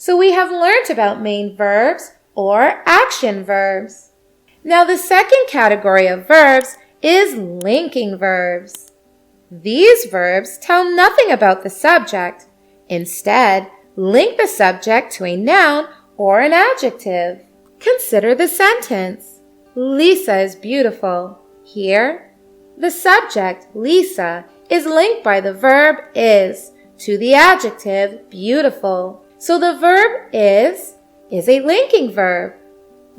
So we have learned about main verbs or action verbs. Now the second category of verbs is linking verbs. These verbs tell nothing about the subject. Instead, link the subject to a noun or an adjective. Consider the sentence. Lisa is beautiful. Here, the subject, Lisa, is linked by the verb is to the adjective beautiful. So the verb is a linking verb.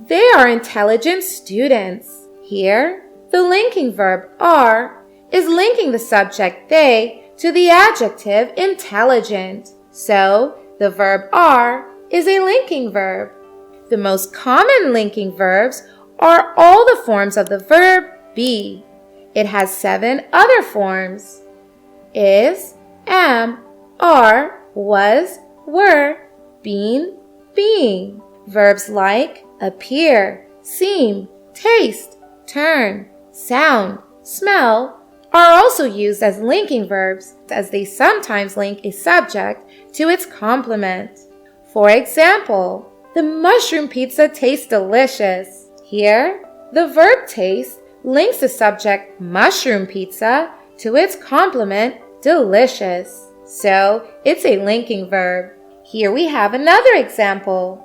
They are intelligent students. Here, the linking verb are is linking the subject they to the adjective intelligent. So the verb are is a linking verb. The most common linking verbs are all the forms of the verb be. It has 7 other forms: is, am, are, was, were, been, being. Verbs like appear, seem, taste, turn, sound, smell are also used as linking verbs, as they sometimes link a subject to its complement. For example, the mushroom pizza tastes delicious. Here, the verb taste links the subject mushroom pizza to its complement delicious. So it's a linking verb. Here we have another example.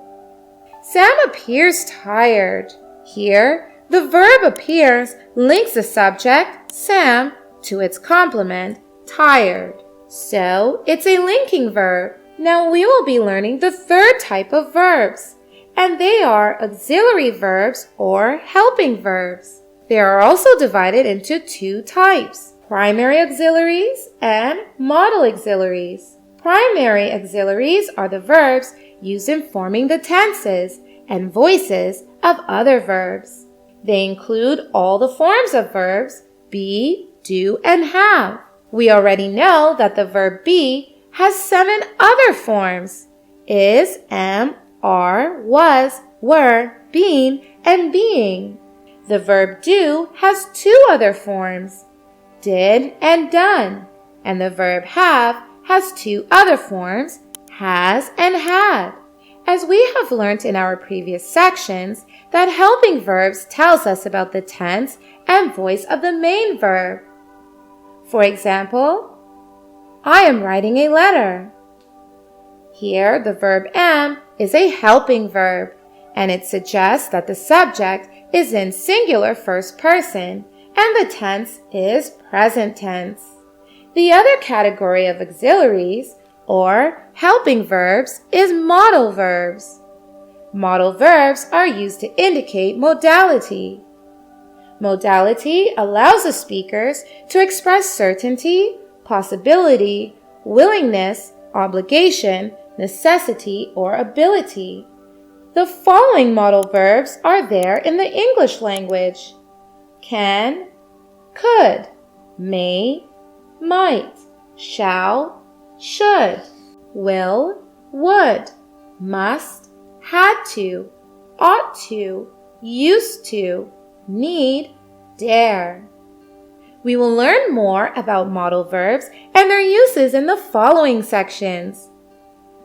Sam appears tired. Here, the verb appears links the subject, Sam, to its complement, tired. So it's a linking verb. Now we will be learning the third type of verbs, and they are auxiliary verbs or helping verbs. They are also divided into 2 types: primary auxiliaries and modal auxiliaries. Primary auxiliaries are the verbs used in forming the tenses and voices of other verbs. They include all the forms of verbs be, do, and have. We already know that the verb be has 7 other forms: is, am, are, was, were, been, and being. The verb do has 2 other forms: did and done. And the verb have has 2 other forms: has and had. As we have learned in our previous sections, that helping verbs tells us about the tense and voice of the main verb. For example, I am writing a letter. Here, the verb am is a helping verb, and it suggests that the subject is in singular first person, and the tense is present tense. The other category of auxiliaries, or helping verbs, is modal verbs. Modal verbs are used to indicate modality. Modality allows the speakers to express certainty, possibility, willingness, obligation, necessity, or ability. The following modal verbs are there in the English language: can, could, may, might, shall, should, will, would, must, had to, ought to, used to, need, dare. We will learn more about modal verbs and their uses in the following sections.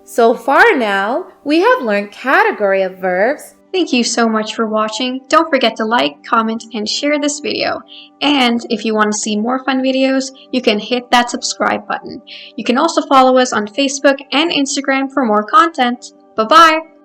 So far now, we have learned category of verbs. Thank you so much for watching. Don't forget to like, comment, and share this video. And if you want to see more fun videos, you can hit that subscribe button. You can also follow us on Facebook and Instagram for more content. Bye-bye!